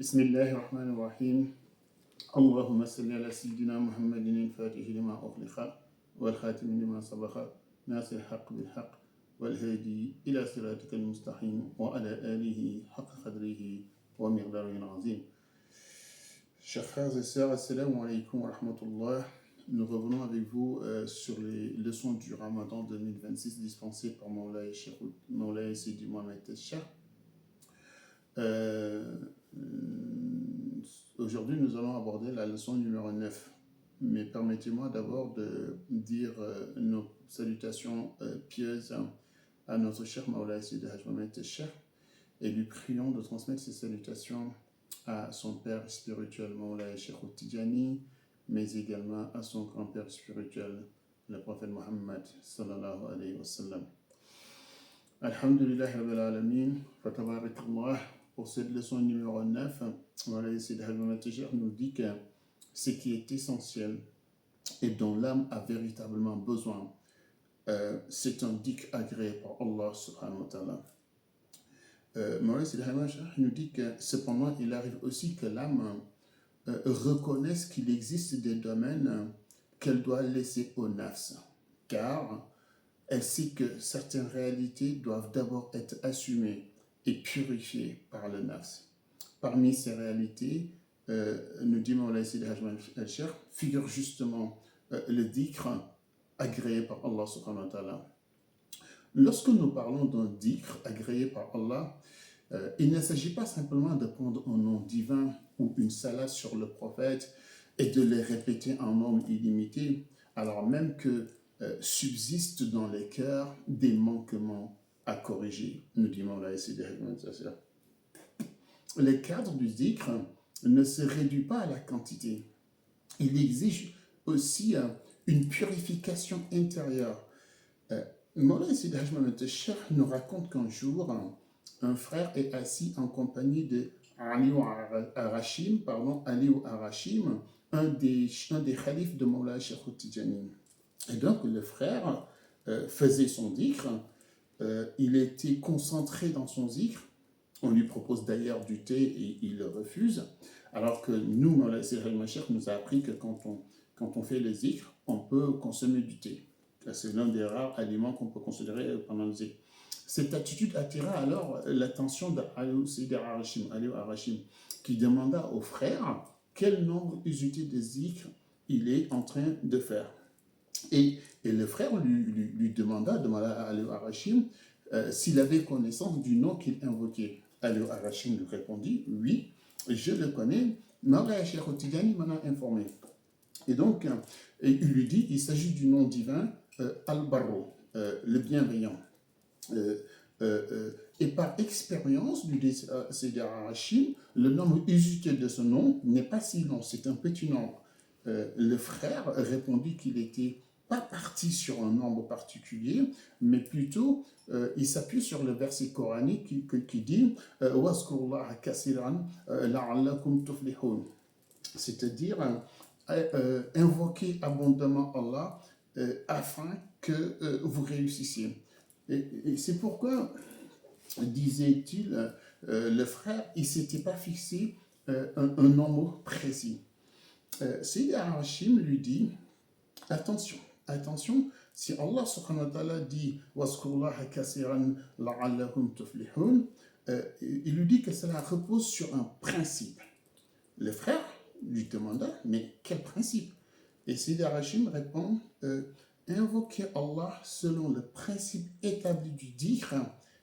بسم الله الرحمن الرحيم اللهم صل على سيدنا محمد الفاتح لما أغلق والخاتم لما سبق ناصر الحق بالحق والهادي إلى صراطك المستقيم وعلى آله حق قدره ومقداره العظيم. Chers frères et sœurs, assalamu alaikum wa rahmatullah. Nous revenons avec vous sur les leçons du Ramadan 2026 dispensées par Moulay Sidi Mohamed Cheikh. Aujourd'hui, nous allons aborder la leçon numéro 9. Mais permettez-moi d'abord de dire nos salutations pieuses à notre cher Moulay Sidi Mohamed Cheikh et lui prions de transmettre ces salutations à son père spirituel Moulay Cheikh Tidjani, mais également à son grand-père spirituel, le prophète Mohammed sallallahu alayhi wa sallam. Alhamdulillah Rabbil Alamin, Fatabarakallah. Pour cette leçon numéro 9, Moulay Sidi Cheikh nous dit que ce qui est essentiel et dont l'âme a véritablement besoin, c'est un dhikr agréé par Allah subhanahu wa ta'ala. Moulay Sidi Cheikh nous dit que cependant il arrive aussi que l'âme reconnaisse qu'il existe des domaines qu'elle doit laisser au nafs, car elle sait que certaines réalités doivent d'abord être assumées et purifiées par le nafs. Parmi ces réalités, nous dit Moulay Sidi Cheikh, figure justement le dhikr agréé par Allah subhanahu wa ta'ala. Lorsque nous parlons d'un dhikr agréé par Allah, il ne s'agit pas simplement de prendre un nom divin ou une salade sur le prophète et de les répéter en nombre illimité, alors même que subsistent dans les cœurs des manquements à corriger, nous dit Moulay Sidi Cheikh. Le cadre du dhikr ne se réduit pas à la quantité. Il exige aussi une purification intérieure. Moulay Sidi Cheikh nous raconte qu'un jour, un frère est assis en compagnie de Ali Arashim, un des khalifes de Moulay Cheikh Tidjani. Et donc le frère faisait son dhikr, il était concentré dans son dhikr. On lui propose d'ailleurs du thé et il le refuse, alors que nous, Moulay Sidi Cheikh nous a appris que quand on fait le dhikr, on peut consommer du thé. C'est l'un des rares aliments qu'on peut considérer pendant le dhikr. Cette attitude attira alors l'attention d'Ali Arashim, qui demanda au frère quel nombre usité de dhikr il est en train de faire. Et le frère lui demanda à Ali Arashim s'il avait connaissance du nom qu'il invoquait. Ali Arashim lui répondit, oui, je le connais, Moulay Cheikh Tidjani m'en a informé. Et donc, il lui dit, il s'agit du nom divin Al-Barro, le bienveillant. Et par expérience du Sidi Arashim, le nombre usité de ce nom n'est pas si long, c'est un petit nombre. Le frère répondit qu'il n'était pas parti sur un nombre particulier, mais plutôt il s'appuie sur le verset coranique qui dit « Wazkurullaha kasiran la'allakum tuflihun », c'est-à-dire invoquer abondamment Allah afin que vous réussissiez. Et c'est pourquoi, disait-il, le frère, il ne s'était pas fixé un nombre précis. Sidi Arashim lui dit, attention, si Allah subhanahu wa ta'ala dit « Wazkurullaha kasiran la'allakum tuflihun », il lui dit que cela repose sur un principe. Le frère lui demanda, mais quel principe? Et Sidi Arashim répond, invoquer Allah selon le principe établi du dhikr,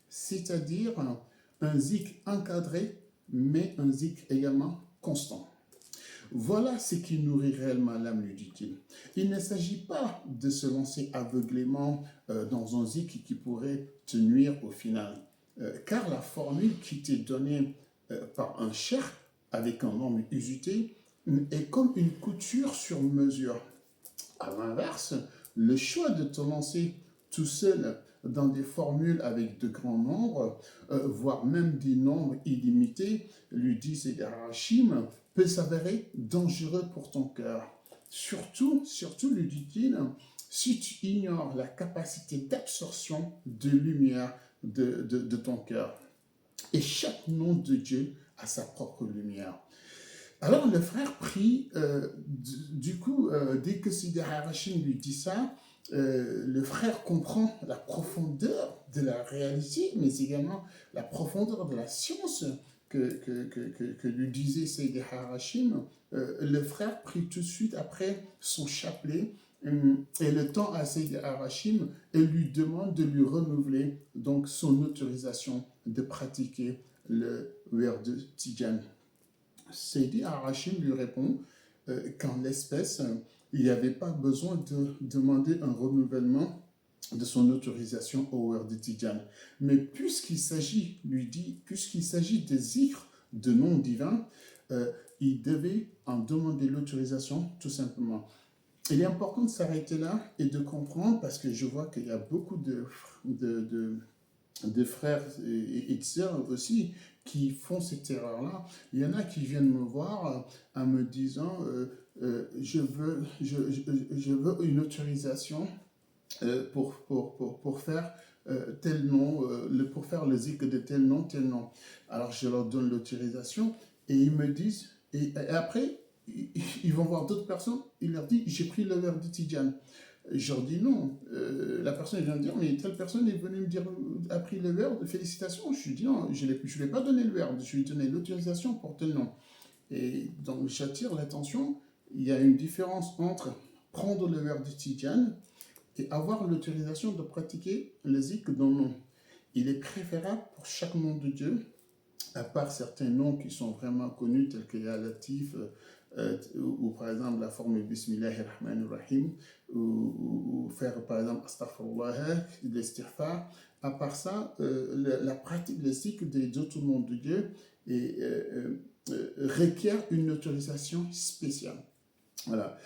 c'est-à-dire un zikr encadré, mais un zikr également constant. Voilà ce qui nourrit réellement l'âme, lui dit-il. Il ne s'agit pas de se lancer aveuglément dans un zikr qui pourrait te nuire au final, car la formule qui t'est donnée par un cheikh avec un nombre usité est comme une couture sur mesure. À l'inverse, le choix de te lancer tout seul dans des formules avec de grands nombres, voire même des nombres illimités, lui dit Sidi Arashim, peut s'avérer dangereux pour ton cœur. Surtout, lui dit-il, si tu ignores la capacité d'absorption de lumière de ton cœur. Et chaque nom de Dieu à sa propre lumière. Alors le frère prie, du coup, dès que Sidi Harachim lui dit ça, le frère comprend la profondeur de la réalité, mais également la profondeur de la science que lui disait Sidi Harachim. Le frère prie tout de suite après son chapelet et le tend à Sidi Harachim et lui demande de lui renouveler donc son autorisation de pratiquer le werd Tidjan. Seydi Harachim lui répond qu'en l'espèce, il n'y avait pas besoin de demander un renouvellement de son autorisation au werd Tidjan. Mais puisqu'il s'agit, lui dit, puisqu'il s'agit des zikrs de noms divins, il devait en demander l'autorisation tout simplement. Il est important de s'arrêter là et de comprendre, parce que je vois qu'il y a beaucoup de frères et de sœurs aussi qui font cette erreur-là. Il y en a qui viennent me voir en me disant je veux une autorisation pour faire tel nom, pour faire le zikr de tel nom, tel nom. Alors je leur donne l'autorisation et ils me disent, et après, ils vont voir d'autres personnes, ils leur disent j'ai pris le werd de Tidjan. Je leur dis non. La personne vient de dire, mais telle personne est venue me dire, a pris le werd, félicitations. Je lui dis non, je ne lui ai pas donné le werd, je lui ai donné l'autorisation pour tel nom. Et donc j'attire l'attention, il y a une différence entre prendre le werd de Tidjan et avoir l'autorisation de pratiquer le zikr d'un nom. Il est préférable pour chaque nom de Dieu, à part certains noms qui sont vraiment connus, tels que Ya Latif, ou par exemple la forme Bismillahirrahmanirrahim, ou faire par exemple Astaghfirullah, l'istighfar. À part ça, la pratique, le zikr des autres noms de Dieu requiert une autorisation spéciale. Voilà.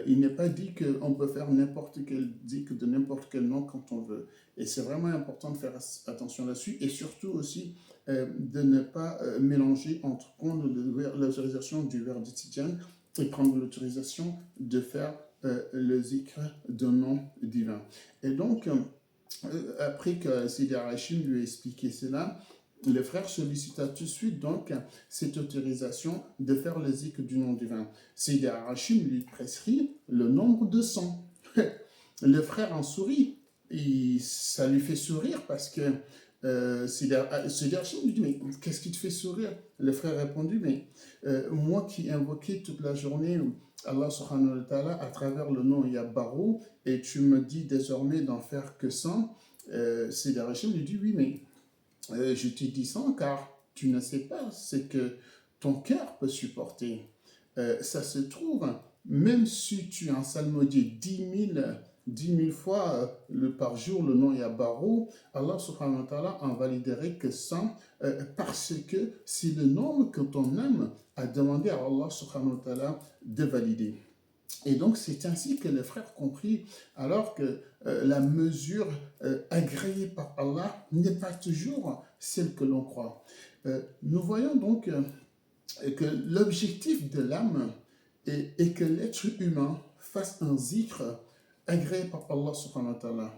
Il n'est pas dit qu'on peut faire n'importe quel zikr de n'importe quel nom quand on veut. Et c'est vraiment important de faire attention là-dessus. Et surtout aussi de ne pas mélanger entre prendre l'autorisation du werd Tidjan et prendre l'autorisation de faire le zikr d'un nom divin. Et donc, après que Sidi Harachim lui a expliqué cela, le frère sollicita tout de suite donc cette autorisation de faire le zikr du nom divin. Sidi Harachim lui prescrit le nombre de 100. Le frère en sourit. Et ça lui fait sourire parce que Sidi Harachim lui dit mais qu'est-ce qui te fait sourire? Le frère répondit mais moi qui invoquais toute la journée Allah subhanahu wa ta'ala à travers le nom Yabbarou et tu me dis désormais d'en faire que 100. Sidi Harachim lui dit oui mais je te dis ça car tu ne sais pas ce que ton cœur peut supporter. Ça se trouve, même si tu en psalmodies 10 000 fois par jour le nom Yabbarou, Allah subhanahu wa ta'ala en validerait que 100 parce que c'est le nombre que ton âme a demandé à Allah subhanahu wa ta'ala de valider. Et donc, c'est ainsi que le frère comprit, alors que la mesure agréée par Allah n'est pas toujours celle que l'on croit. Nous voyons donc que l'objectif de l'âme est que l'être humain fasse un zikr agréé par Allah subhanahu wa ta'ala.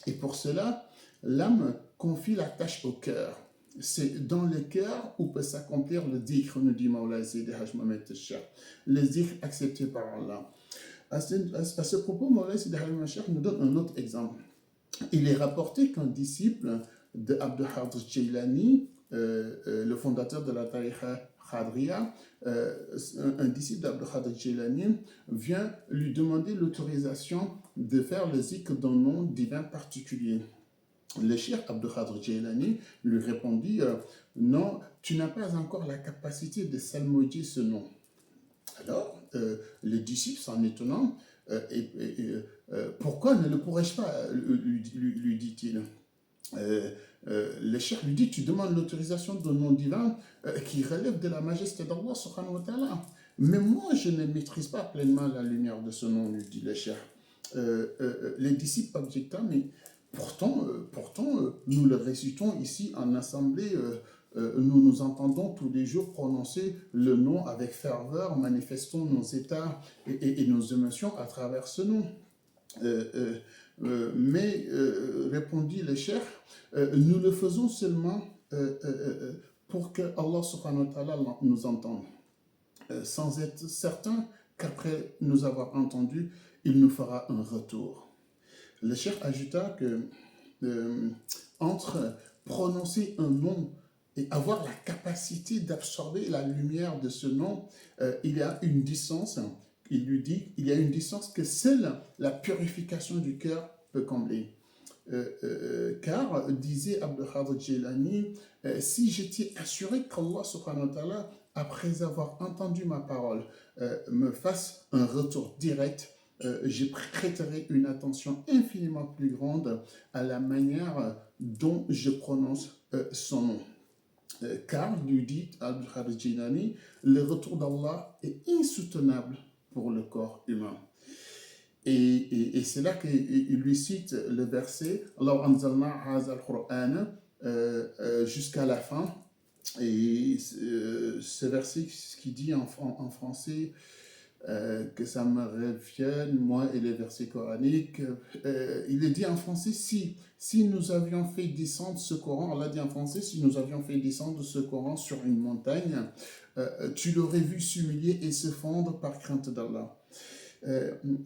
Et pour cela, l'âme confie la tâche au cœur. C'est dans le cœur où peut s'accomplir le zikr, nous dit Mawla Seydi Hajj Mohamed Tachar, le zikr accepté par Allah. À ce propos, Mawla Seydi Hajj Mohamed Tachar nous donne un autre exemple. Il est rapporté qu'un disciple de Abdul Qadir Jailani, le fondateur de la tariqa Khadriya, un disciple d'Abdul Qadir Jailani, vient lui demander l'autorisation de faire le zikr d'un nom divin particulier. Le cheikh Abdul Qadir Jailani lui répondit non, tu n'as pas encore la capacité de psalmodier ce nom. Alors, le disciple, s'en étonnant, pourquoi ne le pourrais-je pas, lui dit-il. Le cheikh lui dit tu demandes l'autorisation d'un nom divin qui relève de la majesté d'Allah subhanahu wa ta'ala. Mais moi, je ne maîtrise pas pleinement la lumière de ce nom, lui dit le cheikh. Les disciples objectent, mais pourtant, nous le récitons ici en assemblée, nous nous entendons tous les jours prononcer le nom avec ferveur, manifestons nos états et nos émotions à travers ce nom. Mais, répondit le cheikh, nous le faisons seulement pour que Allah subhanahu wa ta'ala nous entende, sans être certain qu'après nous avoir entendu, il nous fera un retour. Le cheikh ajouta que entre prononcer un nom et avoir la capacité d'absorber la lumière de ce nom, il y a une distance. Il lui dit, il y a une distance que seule la purification du cœur peut combler. Car, disait Abdul Qadir Jilani, si j'étais assuré qu'Allah subhanahu wa ta'ala, après avoir entendu ma parole, me fasse un retour direct, je prêterai une attention infiniment plus grande à la manière dont je prononce son nom. Car, lui dit Abdul Qadir Jilani, le retour d'Allah est insoutenable pour le corps humain. Et c'est là qu'il lui cite le verset Allah anzalna hazal Qur'an jusqu'à la fin. Et ce verset qui dit en français que ça me revienne, moi et les versets coraniques, il est dit en français si nous avions fait descendre ce Coran, Allah dit en français, si nous avions fait descendre ce Coran sur une montagne, tu l'aurais vu s'humilier et se fondre par crainte d'Allah.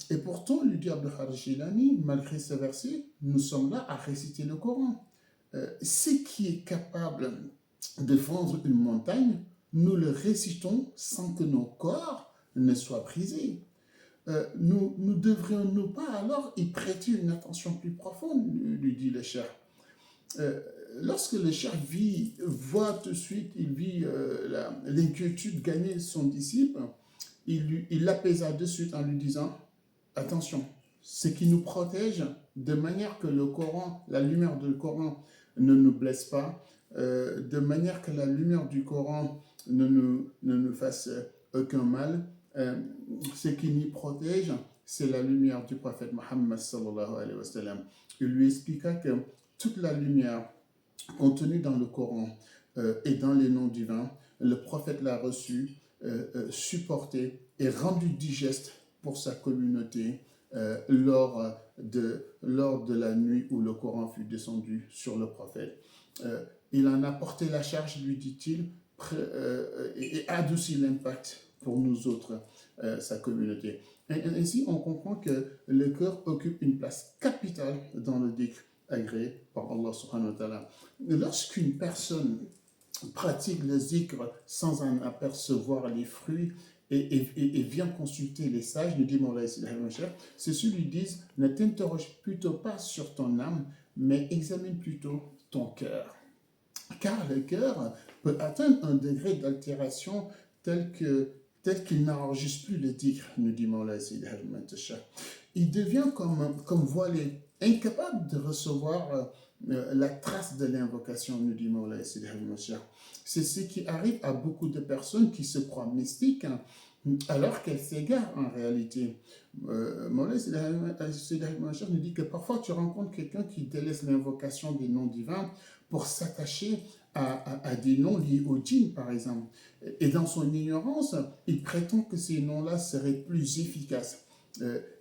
Et pourtant, lui dit Abdul Qadir Jilani, malgré ce verset, nous sommes là à réciter le Coran. Ce qui est capable de fondre une montagne, nous le récitons sans que nos corps ne soient brisés. Nous devrions-nous pas alors y prêter une attention plus profonde, lui dit le cheikh. Lorsque le cheikh voit tout de suite, il vit l'inquiétude gagner son disciple, il l'apaisa de suite en lui disant « Attention, ce qui nous protège de manière que le Coran, la lumière du Coran ne nous blesse pas, de manière que la lumière du Coran ne nous fasse aucun mal, ce qui nous protège, c'est la lumière du prophète Mohammed sallallahu alayhi wa sallam. » Il lui expliqua que toute la lumière contenue dans le Coran et dans les noms divins, le prophète l'a reçue, supporté et rendu digeste pour sa communauté lors de la nuit où le Coran fut descendu sur le prophète. Il en a porté la charge, lui dit-il, et adouci l'impact pour nous autres, sa communauté. Et ainsi, on comprend que le cœur occupe une place capitale dans le dhikr agréé par Allah subhanahu wa ta'ala. Lorsqu'une personne pratique le zikr sans en apercevoir les fruits et vient consulter les sages, nous dit Mawlana Sidi Ahmed Cheikh, ceux-ci lui disent ne t'interroge plutôt pas sur ton âme, mais examine plutôt ton cœur. Car le cœur peut atteindre un degré d'altération tel qu'il n'enregistre plus le dhikr, nous dit Mawlana Sidi Ahmed Cheikh. Il devient comme voilé, incapable de recevoir la trace de l'invocation, nous dit Mawlana Sidi Ahmed Cheikh. C'est ce qui arrive à beaucoup de personnes qui se croient mystiques alors qu'elles s'égarent en réalité. Mawlana Sidi Ahmed Cheikh nous dit que parfois tu rencontres quelqu'un qui délaisse l'invocation des noms divins pour s'attacher à des noms liés au djinn, par exemple. Et dans son ignorance, il prétend que ces noms-là seraient plus efficaces.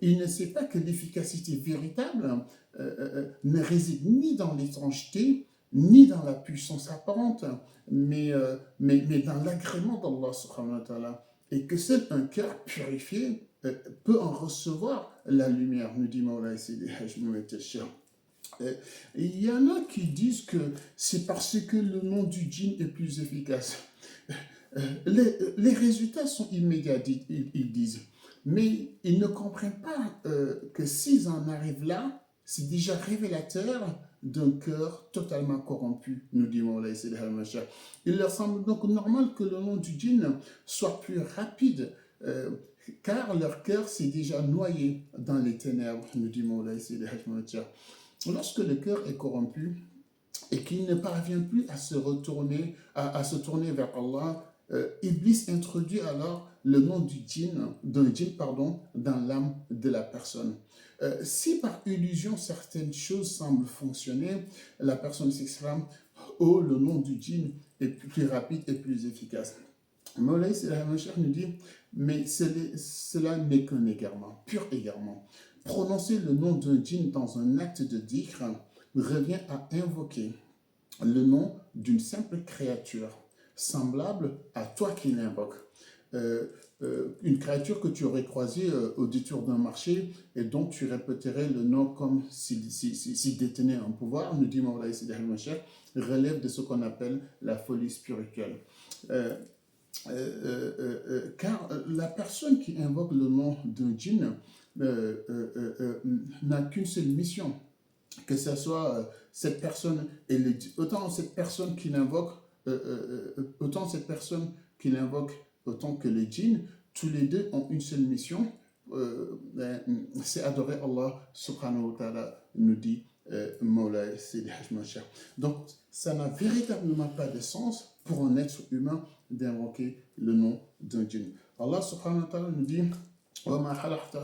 Il ne sait pas que l'efficacité véritable ne réside ni dans l'étrangeté, ni dans la puissance apparente, mais dans l'agrément d'Allah subhanahu wa ta'ala. Et que seul un cœur purifié peut en recevoir la lumière, nous dit Mawlana Sidi Ahmed Cheikh. Il y en a qui disent que c'est parce que le nom du djinn est plus efficace. Les résultats sont immédiats, ils disent. Mais ils ne comprennent pas que s'ils en arrivent là, c'est déjà révélateur d'un cœur totalement corrompu, nous dit Mawlana Sidi Ahmed Cheikh. Il leur semble donc normal que le nom du djinn soit plus rapide, car leur cœur s'est déjà noyé dans les ténèbres, nous dit Mawlana Sidi Ahmed Cheikh. Lorsque le cœur est corrompu et qu'il ne parvient plus à se tourner vers Allah, Iblis introduit alors le nom d'un djinn dans l'âme de la personne. Si par illusion certaines choses semblent fonctionner, la personne s'exclame « Oh, le nom du djinn est plus rapide et plus efficace ». Mawlana Sidi Ahmed Cheikh nous dit « Mais cela n'est qu'un égarement, pur égarement. Prononcer le nom d'un djinn dans un acte de dhikr revient à invoquer le nom d'une simple créature semblable à toi qui l'invoque. Une créature que tu aurais croisée au détour d'un marché et dont tu répéterais le nom comme s'il détenait un pouvoir, nous dit Mawlaï Sidi Ahmed Cheikh, relève de ce qu'on appelle la folie spirituelle. Car la personne qui invoque le nom d'un djinn n'a qu'une seule mission, que ce soit cette personne et autant cette personne qui l'invoque, autant que les djinns, tous les deux ont une seule mission, c'est adorer Allah subhanahu wa ta'ala, nous dit Mawlaï Sidi Hajj Cheikh. Donc ça n'a véritablement pas de sens pour un être humain d'invoquer le nom d'un djinn. Allah subhanahu wa ta'ala nous dit وَمَا خَلَقْتُ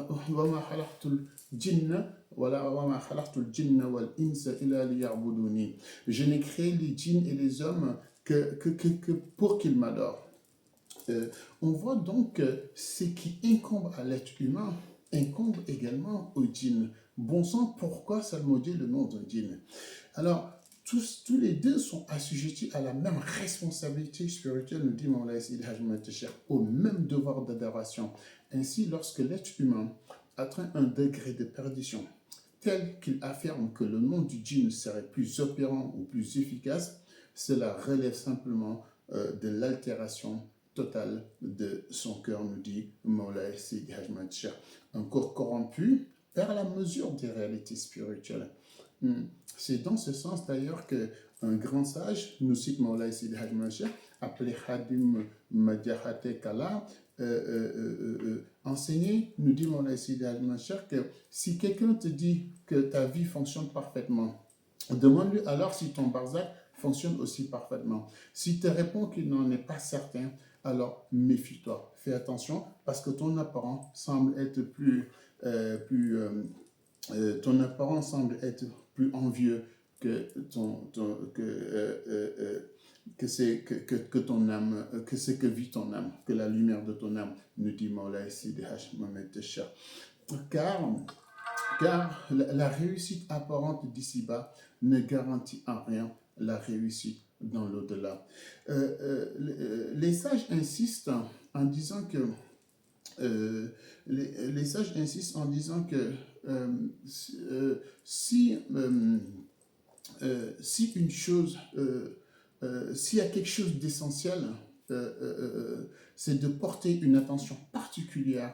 الْجِنَّ وَمَا خَلَقْتُ الْجِنَّ وَالْإِنسَ إِلَّا لِيَعْبُدُونِي. Je n'ai créé les djinns et les hommes que pour qu'ils m'adorent. On voit donc que ce qui incombe à l'être humain incombe également aux djinns. Bon sang, pourquoi salmodier le nom d'un djinn? Alors, tous les deux sont assujettis à la même responsabilité spirituelle, nous dit Mawlaï Sidi Hajj Cheikh, au même devoir d'adoration. Ainsi, lorsque l'être humain atteint un degré de perdition tel qu'il affirme que le nom du djinn serait plus opérant ou plus efficace, cela relève simplement de l'altération totale de son cœur, nous dit Mawlaï Sidi Hajj Cheikh. Un corps corrompu perd la mesure des réalités spirituelles. C'est dans ce sens d'ailleurs qu'un grand sage, nous cite Mawlaï Sidi Hajj Cheikh, appelé Khadim Madjahate Kala, enseigné, nous dit Mawlaï Sidi Hajj Cheikh, que si quelqu'un te dit que ta vie fonctionne parfaitement, demande-lui alors si ton barzak fonctionne aussi parfaitement. S'il te répond qu'il n'en est pas certain, alors méfie-toi. Fais attention parce que ton apparence semble être plus envieux que ton âme, que ce que vit ton âme, que la lumière de ton âme, nous dit Mawlaï Sidi Hajj Cheikh. Car la réussite apparente d'ici-bas ne garantit en rien la réussite dans l'au-delà. Les sages insistent en disant que si une chose, s'il y a quelque chose d'essentiel, c'est de porter une attention particulière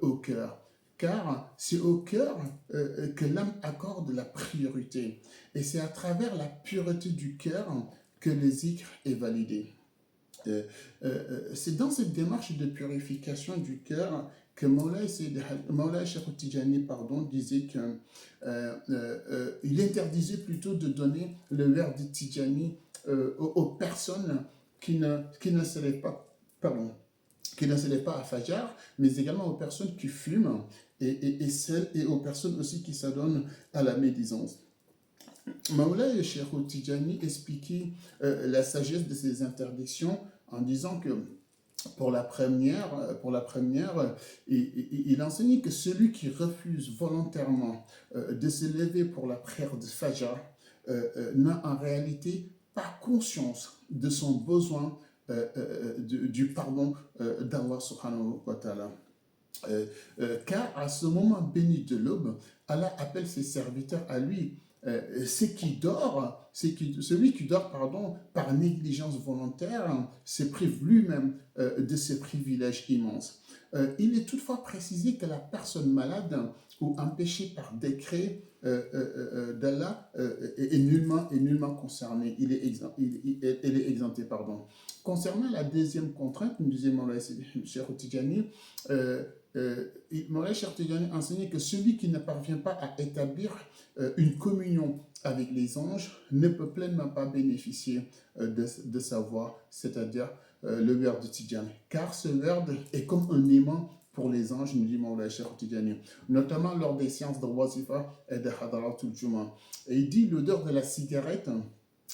au cœur. Car c'est au cœur que l'âme accorde la priorité. Et c'est à travers la pureté du cœur que le zikr est validé. C'est dans cette démarche de purification du cœur que Mawlaï Cheikh Tidjani disait qu'il interdisait plutôt de donner le verre de Tidjani aux personnes qui ne se lèvent pas à Fajr, mais également aux personnes qui fument et aux personnes aussi qui s'adonnent à la médisance. Mawlaï Cheikh Tidjani expliquait la sagesse de ces interdictions en disant que pour la première, il enseignait que celui qui refuse volontairement de se lever pour la prière de Fajr n'a en réalité pas conscience de son besoin du pardon d'Allah subhanahu wa ta'ala. Car à ce moment béni de l'aube, Allah appelle ses serviteurs à lui. Celui qui dort par négligence volontaire se prive lui-même de ses privilèges immenses. Il est toutefois précisé que la personne malade ou empêchée par décret d'Allah est nullement concernée. Elle est exemptée. Concernant la deuxième contrainte, nous disait Mawlaï Cheikh Tidjani, Mawlaï Cheikh Tidjani enseignait que celui qui ne parvient pas à établir une communion avec les anges ne peut pleinement pas bénéficier de sa voix, c'est-à-dire le werd de Tidjani. Car ce werd est comme un aimant pour les anges, nous dit Mawlaï Cheikh Tidjani, notamment lors des séances de Wazifa et de Hadaratul Juma. Et il dit l'odeur de la cigarette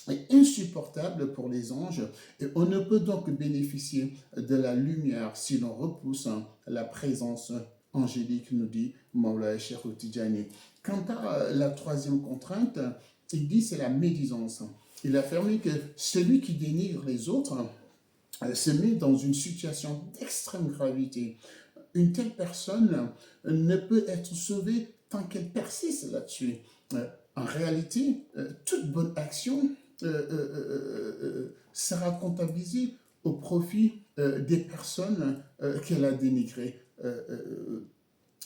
est insupportable pour les anges et on ne peut donc bénéficier de la lumière si l'on repousse la présence angélique, nous dit Mawlaï Cheikh Tidjani. Quant à la troisième contrainte, il dit c'est la médisance. Il a affirmé que celui qui dénigre les autres se met dans une situation d'extrême gravité. Une telle personne ne peut être sauvée tant qu'elle persiste là-dessus. En réalité, toute bonne action sera comptabilisée au profit des personnes qu'elle a dénigrées.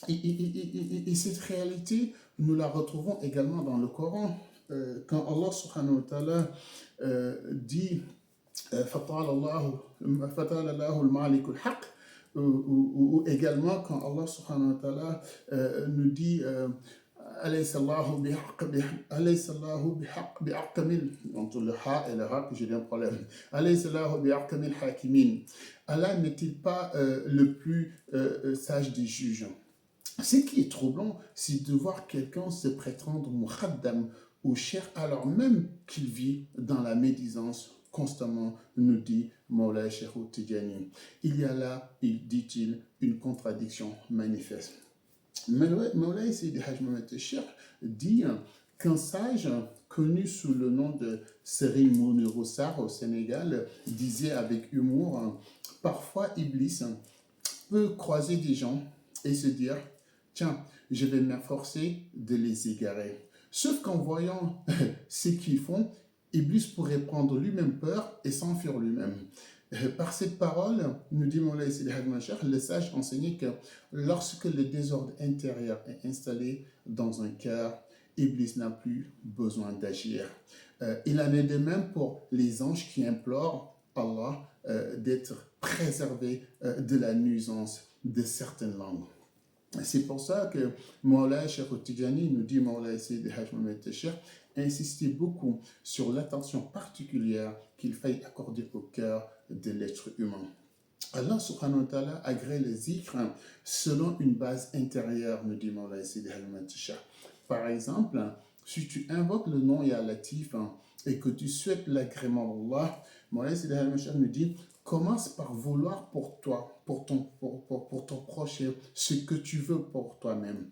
Et cette réalité, nous la retrouvons également dans le Coran. Quand Allah subhanahu wa ta'ala dit فَطَالَ اللَّهُ الْمَالِكُ الْحَقِّ, ou également quand Allah subhanahu wa ta'ala nous dit أليس الله بأحكم entre le ha et le ha que j'ai un problème. أليس الله بأحكم الحاكمين. Allah n'est-il pas le plus sage des juges? Ce qui est troublant, c'est de voir quelqu'un se prétendre muhaddam ou cher alors même qu'il vit dans la médisance constamment, nous dit Mawlaya Cheikh Tidjani. Il y a là, dit-il, une contradiction manifeste. Mawlaya Seydi Hadj Mohamed Cheikh dit qu'un sage connu sous le nom de Serigne Mounirou Sarr au Sénégal disait avec humour, parfois Iblis peut croiser des gens et se dire, tiens, je vais m'efforcer de les égarer. Sauf qu'en voyant ce qu'ils font, Iblis pourrait prendre lui-même peur et s'enfuir lui-même. Par cette parole, nous dit Mawlaya Seydi Hadj Mohamed Cheikh, le sage enseignait que lorsque le désordre intérieur est installé dans un cœur, Iblis n'a plus besoin d'agir. Il en est de même pour les anges qui implorent Allah d'être préservés de la nuisance de certaines langues. C'est pour ça que Mawlaya Cheikh Tidjani nous dit, Mawlaya Seydi Hadj Mohamed Cheikh, insistait beaucoup sur l'attention particulière qu'il faille accorder au cœur de l'être humain. Allah subhanahu wa ta'ala agrée les zikr selon une base intérieure, nous dit Mawlaya Seydi Hadj Mohamed Cheikh. Par exemple, si tu invoques le nom Ya Latif et que tu souhaites l'agrément d'Allah, Mawlaya Seydi Hadj Mohamed Cheikh nous dit, commence par vouloir pour toi, pour ton proche, ce que tu veux pour toi-même.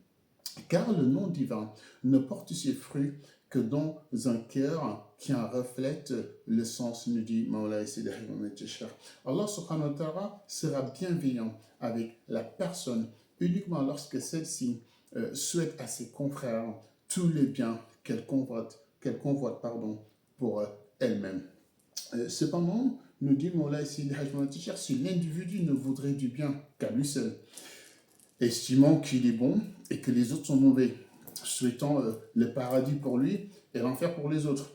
Car le nom divin ne porte ses fruits que dans un cœur qui en reflète le sens, nous dit Mawlaya Seydi Hadj Mohamed Cheikh. Allah subhanahu wa ta'ala sera bienveillant avec la personne uniquement lorsque celle-ci souhaite à ses confrères tous les biens qu'elle convoite pour elle-même. Cependant, nous dit Mawlaya Seydi Hadj Mohamed Cheikh, si l'individu ne voudrait du bien qu'à lui seul, estimant qu'il est bon et que les autres sont mauvais, souhaitant le paradis pour lui et l'enfer pour les autres,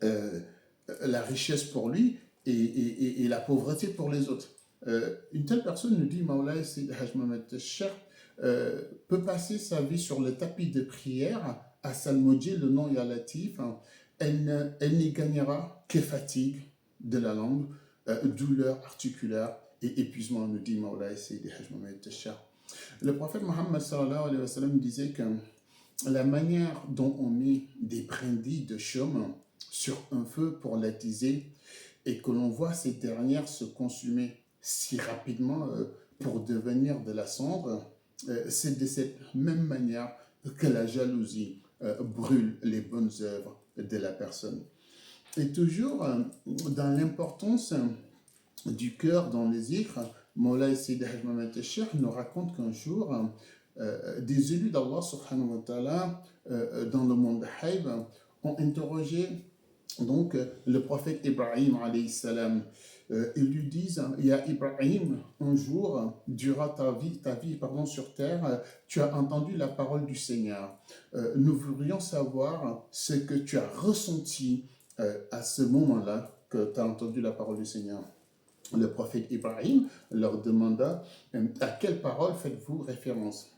la richesse pour lui et la pauvreté pour les autres. Une telle personne, nous dit Mawlaya Seydi Hadj Mohamed Cheikh, peut passer sa vie sur le tapis de prière à salmodier le nom Ya Latif. Elle n'y gagnera que fatigue de la langue, douleur articulaire et épuisement, nous dit Mawlaya Seydi Hadj Mohamed Cheikh. Le prophète Mohammed sallallahu alayhi wa sallam disait que la manière dont on met des brindilles de chaume sur un feu pour l'attiser et que l'on voit ces dernières se consumer si rapidement pour devenir de la cendre, c'est de cette même manière que la jalousie brûle les bonnes œuvres de la personne. Et toujours dans l'importance du cœur dans les zikr, Mawlaya Seydi Hadj Mohamed Cheikh nous raconte qu'un jour, des élus d'Allah subhanahu wa ta'ala dans le monde de Haïb ont interrogé donc le prophète Ibrahim alayhi salam. Ils lui disent, Ya Ibrahim, un jour, durant ta vie sur terre, tu as entendu la parole du Seigneur. Nous voudrions savoir ce que tu as ressenti à ce moment-là que tu as entendu la parole du Seigneur. Le prophète Ibrahim leur demanda, à quelle parole faites-vous référence?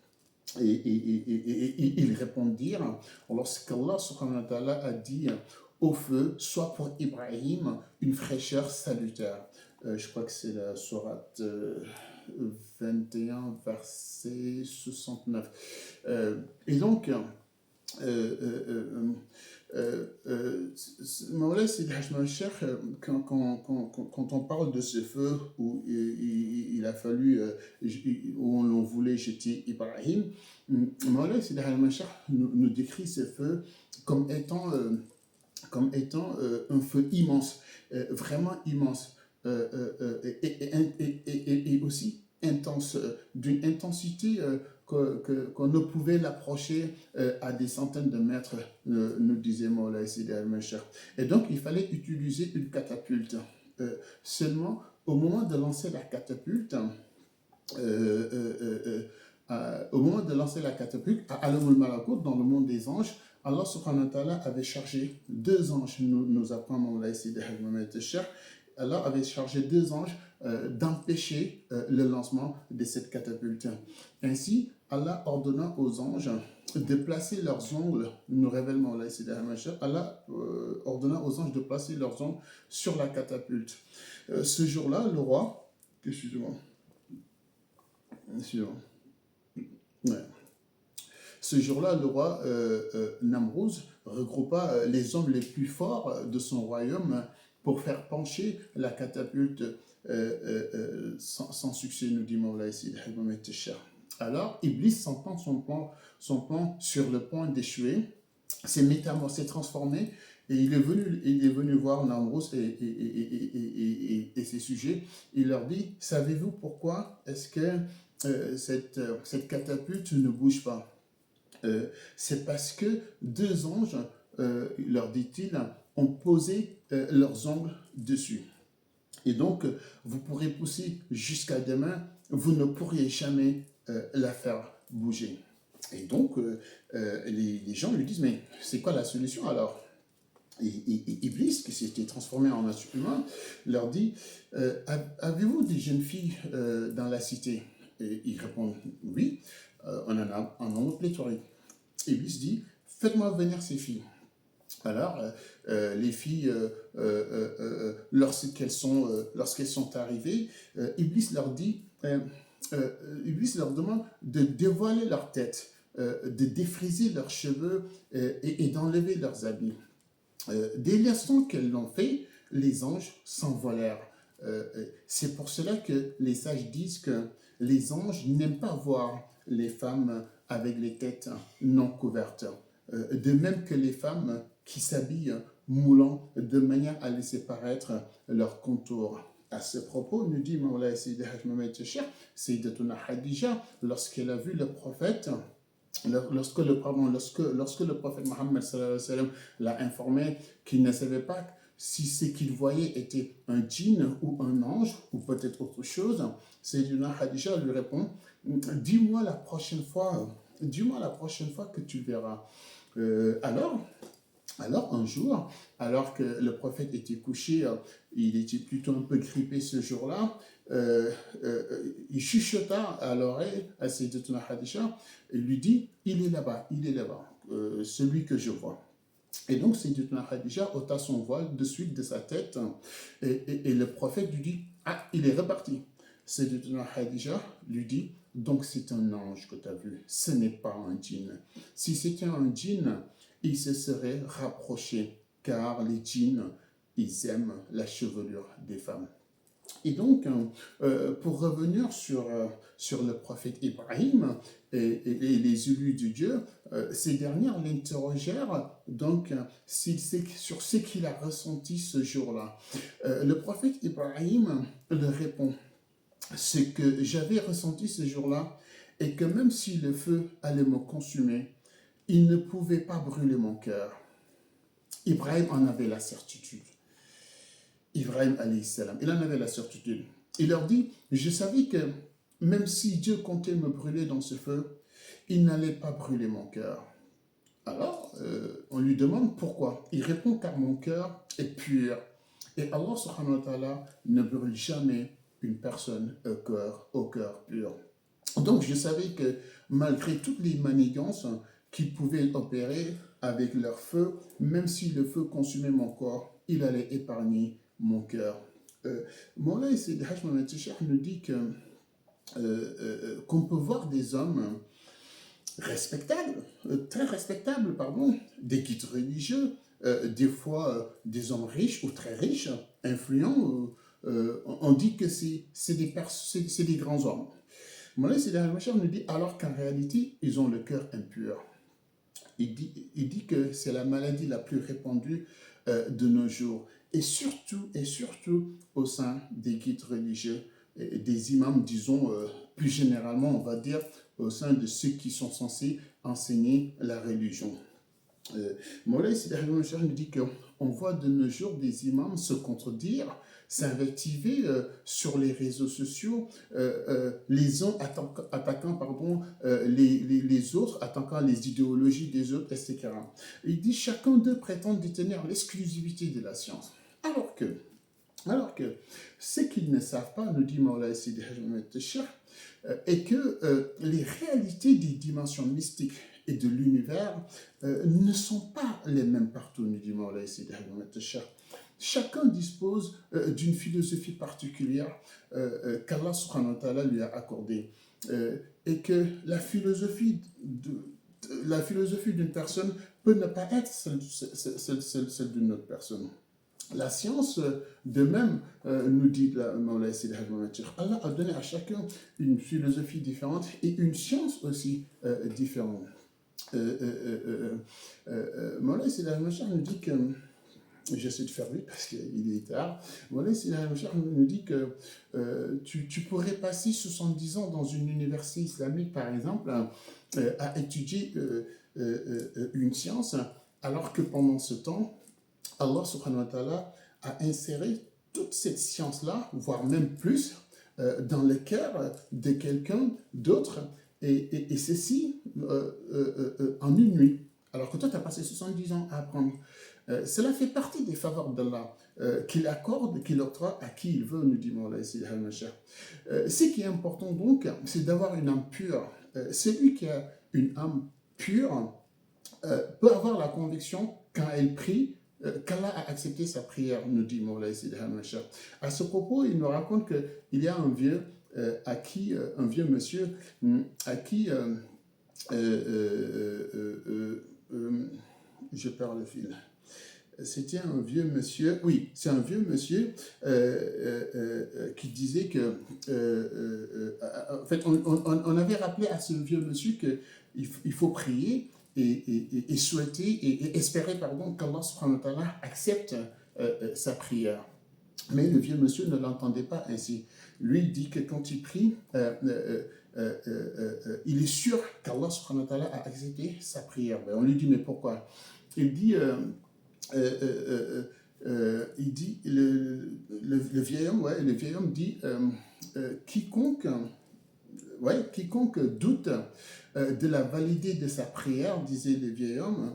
Et ils répondirent, lorsqu'Allah subhanahu wa ta'ala a dit, au feu, soit pour Ibrahim une fraîcheur salutaire. Je crois que c'est la sourate 21, verset 69. Et donc, Mawlaya Seydi Hadj Mohamed Cheikh, quand on parle de ce feu où il a fallu, où on voulait jeter Ibrahim, Mawlaya Seydi Hadj Mohamed Cheikh nous décrit ce feu comme étant un feu immense, vraiment immense. et aussi intense, d'une intensité qu'on ne pouvait l'approcher à des centaines de mètres, nous disait Moulay Sidi al-Machar. Et donc, il fallait utiliser une catapulte. Seulement, au moment de lancer la catapulte, au moment de lancer la catapulte, à Alamul Malakut, dans le monde des anges, Allah subhanahu wa ta'ala avait chargé deux anges, nous apprend Moulay Sidi al-Machar. Allah avait chargé deux anges d'empêcher le lancement de cette catapulte. Ainsi, Allah ordonna aux anges de placer leurs ongles, nous révèle Moulay Sidi al-Machar, Allah ordonna aux anges de placer leurs ongles sur la catapulte. Ce jour-là, le roi, excusez-moi, ouais. Ce jour-là, le roi Namrouz regroupa les hommes les plus forts de son royaume pour faire pencher la catapulte sans succès, nous dit Moulay Sidi al-Machar. Alors, Iblis, sentant son plan sur le point d'échouer, s'est transformé et il est venu voir Namrouz et ses sujets. Il leur dit, savez-vous pourquoi est-ce que cette catapulte ne bouge pas? C'est parce que deux anges, leur dit-il, ont posé leurs ongles dessus. Et donc, vous pourrez pousser jusqu'à demain, vous ne pourriez jamais la faire bouger. Et donc, les gens lui disent, mais c'est quoi la solution alors? Et Iblis, qui s'était transformé en être humain, leur dit, avez-vous des jeunes filles dans la cité? Et ils répondent, oui, on en a un nombre pléthorique. Iblis dit, faites-moi venir ces filles. Alors, les filles, lorsqu'elles sont arrivées, Iblis leur dit, Iblis leur demande de dévoiler leur tête, de défriser leurs cheveux et d'enlever leurs habits. Dès l'instant qu'elles l'ont fait, les anges s'envolèrent. C'est pour cela que les sages disent que les anges n'aiment pas voir les femmes avec les têtes non couvertes. De même que les femmes qui s'habillent moulant de manière à laisser paraître leur contour. À ce propos, nous dit Moulay Sidi al-Machar, Sayyidatuna Khadija, lorsqu'elle a vu le prophète, lorsque le prophète Mohammed l'a informé qu'il ne savait pas si ce qu'il voyait était un djinn ou un ange ou peut-être autre chose, Sayyidina Khadija lui répond, dis-moi la prochaine fois que tu verras. Alors un jour, alors que le prophète était couché, il était plutôt un peu grippé ce jour-là, il chuchota à l'oreille à Sayyidatuna Khadija et lui dit, il est là-bas, celui que je vois. Et donc Sayyidatuna Khadija ôta son voile de suite de sa tête et le prophète lui dit, ah, il est reparti. Sayyidatuna Khadija lui dit, donc c'est un ange que tu as vu, ce n'est pas un djinn. Si c'était un djinn, il se serait rapproché, car les djinns, ils aiment la chevelure des femmes. Et donc, pour revenir sur le prophète Ibrahim et les élus de Dieu, ces dernières l'interrogèrent donc sur ce qu'il a ressenti ce jour-là. Le prophète Ibrahim leur répond, ce que j'avais ressenti ce jour-là est que même si le feu allait me consumer, il ne pouvait pas brûler mon cœur. Ibrahim en avait la certitude. Ibrahim alayhi salam, il en avait la certitude. Il leur dit, je savais que même si Dieu comptait me brûler dans ce feu, il n'allait pas brûler mon cœur. Alors, on lui demande pourquoi. Il répond, car mon cœur est pur. Et Allah subhanahu wa ta'ala ne brûle jamais une personne au cœur pur. Donc, je savais que malgré toutes les manigances qu'ils pouvaient opérer avec leur feu, même si le feu consumait mon corps, il allait épargner mon cœur. Moulay Sidi al-Machar nous dit qu'on peut voir des hommes respectables, très respectables, des guides religieux, des fois des hommes riches ou très riches, influents. On dit que c'est des grands hommes. Moulay Sidi al-Machar nous dit alors qu'en réalité, ils ont le cœur impur. Il dit que c'est la maladie la plus répandue de nos jours. et surtout au sein des guides religieux, et des imams, disons, plus généralement, on va dire, au sein de ceux qui sont censés enseigner la religion. Moulay Sidi Ahmed Cheikh nous dit qu'on voit de nos jours des imams se contredire, s'invectiver sur les réseaux sociaux, les uns attaquant pardon, les autres, attaquant les idéologies des autres, etc. Il dit chacun d'eux prétend détenir l'exclusivité de la science. Alors que ce qu'ils ne savent pas, nous dit Moulay Sidi Ahmed Cheikh, est que les réalités des dimensions mystiques et de l'univers ne sont pas les mêmes partout, nous dit Moulay Sidi Ahmed Cheikh. Chacun dispose d'une philosophie particulière qu'Allah subhanahu wa ta'ala lui a accordée. Et que la philosophie d'une personne peut ne pas être celle d'une autre personne. La science, de même, nous dit Moulay Sidi Ahmed Cheikh, Allah a donné à chacun une philosophie différente et une science aussi différente. Moulay Sidi Ahmed Cheikh nous dit que, j'essaie de faire vite parce qu'il est tard, Moulay Sidi Ahmed Cheikh nous dit que tu pourrais passer 70 ans dans une université islamique, par exemple, à étudier une science, alors que pendant ce temps, Allah subhanahu wa ta'ala a inséré toute cette science-là, voire même plus, dans le cœur de quelqu'un d'autre, et ceci en une nuit. Alors que toi, tu as passé 70 ans à apprendre. Cela fait partie des faveurs d'Allah qu'il accorde, qu'il octroie à qui il veut, nous dit Moulay Sidi Ahmed Cheikh. Ce qui est important donc, c'est d'avoir une âme pure. Celui qui a une âme pure peut avoir la conviction, quand elle prie, qu'Allah a accepté sa prière, nous dit Moulay Sidi Ahmed Cheikh. À ce propos, il nous raconte qu'il y a un vieux monsieur à qui je perds le fil. C'était un vieux monsieur, oui, c'est un vieux monsieur qui disait que, en fait, on avait rappelé à ce vieux monsieur qu'il faut prier et souhaiter et espérer, pardon, qu'Allah subhanahu wa ta'ala accepte sa prière. Mais le vieux monsieur ne l'entendait pas ainsi. Lui, il dit que quand il prie, il est sûr qu'Allah subhanahu wa ta'ala a accepté sa prière. Ben, on lui dit, mais pourquoi? Il dit, le vieil homme dit, quiconque doute de la validité de sa prière, disait le vieil homme,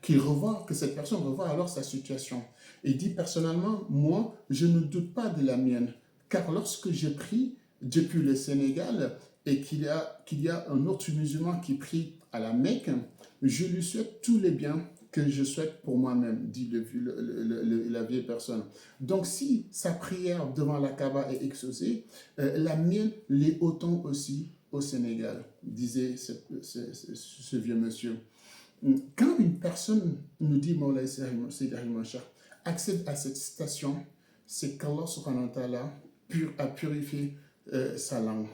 que cette personne revoit alors sa situation. Et dit personnellement, moi, je ne doute pas de la mienne, car lorsque je prie depuis le Sénégal et qu'il y a un autre musulman qui prie à la Mecque, je lui souhaite tous les biens que je souhaite pour moi-même, dit la vieille personne. Donc si sa prière devant la Kaaba est exaucée, la mienne l'est autant aussi au Sénégal, disait ce vieux monsieur. Quand une personne, nous dit Moulay Sidi Ahmed Cheikh, accède à cette station, c'est qu'Allah subhanahu wa ta'ala a purifié sa langue.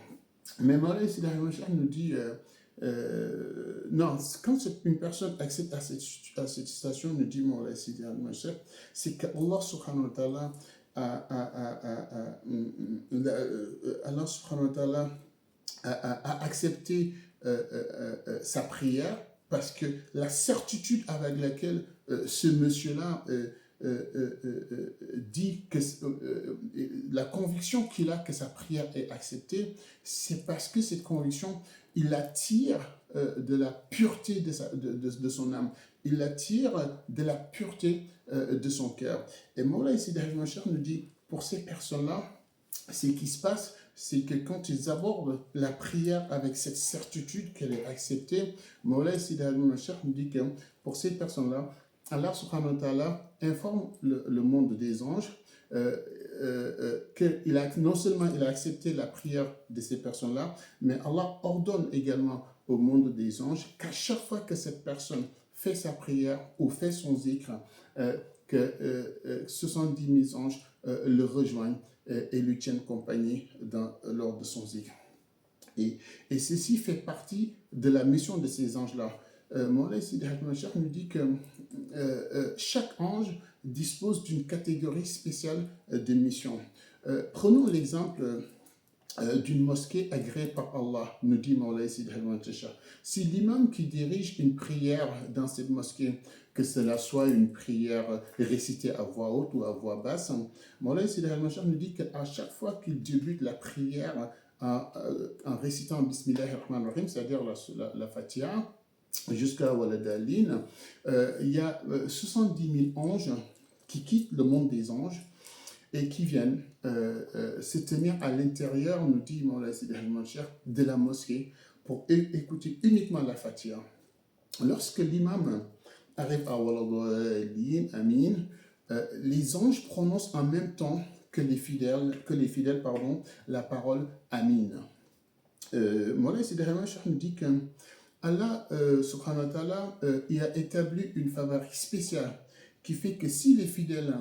Mais Moulay Sidi Ahmed Cheikh nous dit non, quand une personne accède à cette station, nous dit Moulay Sidi Ahmed Cheikh, c'est qu'Allah subhanahu wa ta'ala Allah subhanahu wa ta'ala a accepté sa prière, parce que la certitude avec laquelle ce monsieur-là dit que la conviction qu'il a que sa prière est acceptée, c'est parce que cette conviction, il la tire de la pureté de son âme, il la tire de la pureté de son cœur. Et Moulay Sidi Ahmed Cheikh nous dit, pour ces personnes-là, ce qui se passe, c'est que quand ils abordent la prière avec cette certitude qu'elle est acceptée, Moulay Sidi Ahmed Cheikh nous dit que pour ces personnes-là, Allah subhanahu wa ta'ala informe le monde des anges non seulement il a accepté la prière de ces personnes-là, mais Allah ordonne également au monde des anges qu'à chaque fois que cette personne fait sa prière ou fait son zikr, que 70 000 anges le rejoignent et lui tiennent compagnie lors de son zikr. Et ceci fait partie de la mission de ces anges-là. Moulay Sidi Ahmed Cheikh nous dit que chaque ange dispose d'une catégorie spéciale de mission. Prenons l'exemple d'une mosquée agréée par Allah, nous dit Mawlana Sidi Ahmad Tijani. Si l'imam qui dirige une prière dans cette mosquée, que cela soit une prière récitée à voix haute ou à voix basse, Mawlana Sidi Ahmad Tijani nous dit qu'à chaque fois qu'il débute la prière en récitant Bismillahir Rahmanir Rahim, c'est-à-dire la Fatiha, jusqu'à Waladalin, il y a 70 000 anges qui quittent le monde des anges et qui viennent se tenir à l'intérieur, nous dit Mawlana Sidi Ahmad Tijani, de la mosquée pour écouter uniquement la Fatiha. Lorsque l'imam arrive à Waladalin, Amin, les anges prononcent en même temps que les fidèles, la parole Amin. Mawlana Sidi Ahmad Tijani nous dit que Allah subhanahu wa ta'ala il a établi une faveur spéciale qui fait que si les fidèles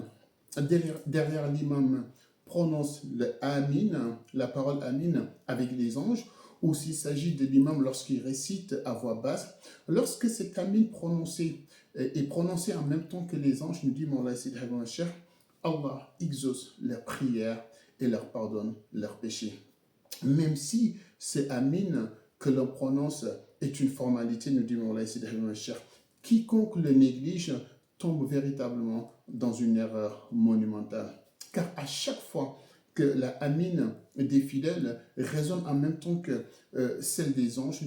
derrière l'imam prononcent le Amin, la parole Amin avec les anges, ou s'il s'agit de l'imam lorsqu'il récite à voix basse, lorsque cet Amin est prononcé en même temps que les anges, nous dit Mawlana Sidi Ahmad Tijani, Allah exauce leurs prières et leur pardonne leurs péchés. Même si ce Amin que l'on prononce est une formalité, nous dit Mawlana Sidi Ahmad Tijani, quiconque le néglige tombe véritablement dans une erreur monumentale. Car à chaque fois que la Amin des fidèles résonne en même temps que celle des anges,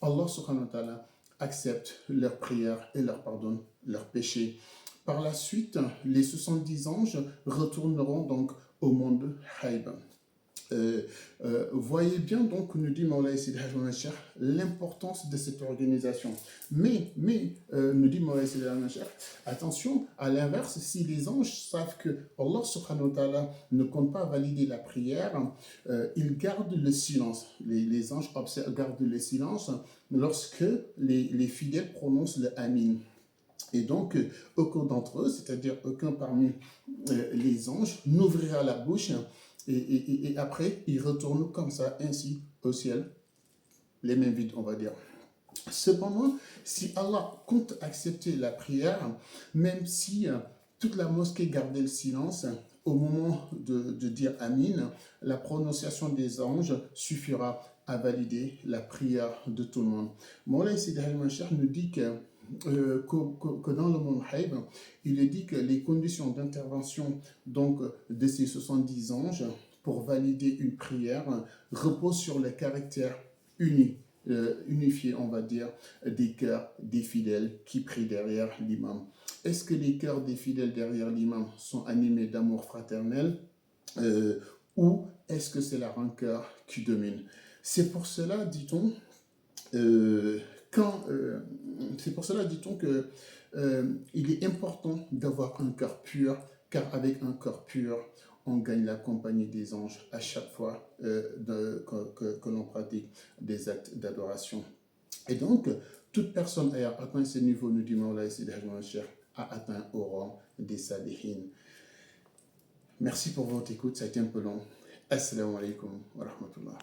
Allah subhanahu wa ta'ala accepte leurs prières et leur pardonne leurs péchés. Par la suite, les 70 anges retourneront donc au monde Haïb. Voyez bien donc, nous dit Mawlana Sidi Ahmad Tijani, l'importance de cette organisation. Mais nous dit Mawlana Sidi Ahmad Tijani, attention, à l'inverse, si les anges savent que Allah subhanahu wa ta'ala ne compte pas valider la prière, ils gardent le silence. Les anges gardent le silence lorsque les fidèles prononcent le Amin. Et donc, aucun d'entre eux, c'est-à-dire aucun parmi les anges, n'ouvrira la bouche. Et après, ils retournent comme ça, ainsi, au ciel, les mains vides, on va dire. Cependant, si Allah compte accepter la prière, même si toute la mosquée gardait le silence, au moment de dire Amin, la prononciation des anges suffira à valider la prière de tout le monde. Mawlana Sidi Ahmad Tijani nous dit que dans le monde Haïb, il est dit que les conditions d'intervention donc de ces 70 anges pour valider une prière reposent sur le caractère unifié, on va dire, des cœurs des fidèles qui prient derrière l'imam. Est-ce que les cœurs des fidèles derrière l'imam sont animés d'amour fraternel ou est-ce que c'est la rancœur qui domine? C'est pour cela, dit-on, que il est important d'avoir un cœur pur, car avec un cœur pur, on gagne la compagnie des anges à chaque fois que l'on pratique des actes d'adoration. Et donc, toute personne ayant atteint ce niveau, nous dit Mawlana Sidi Ahmad Tijani, a atteint au rang des salihin. Merci pour votre écoute, ça a été un peu long. Assalamu alaikum wa rahmatullah.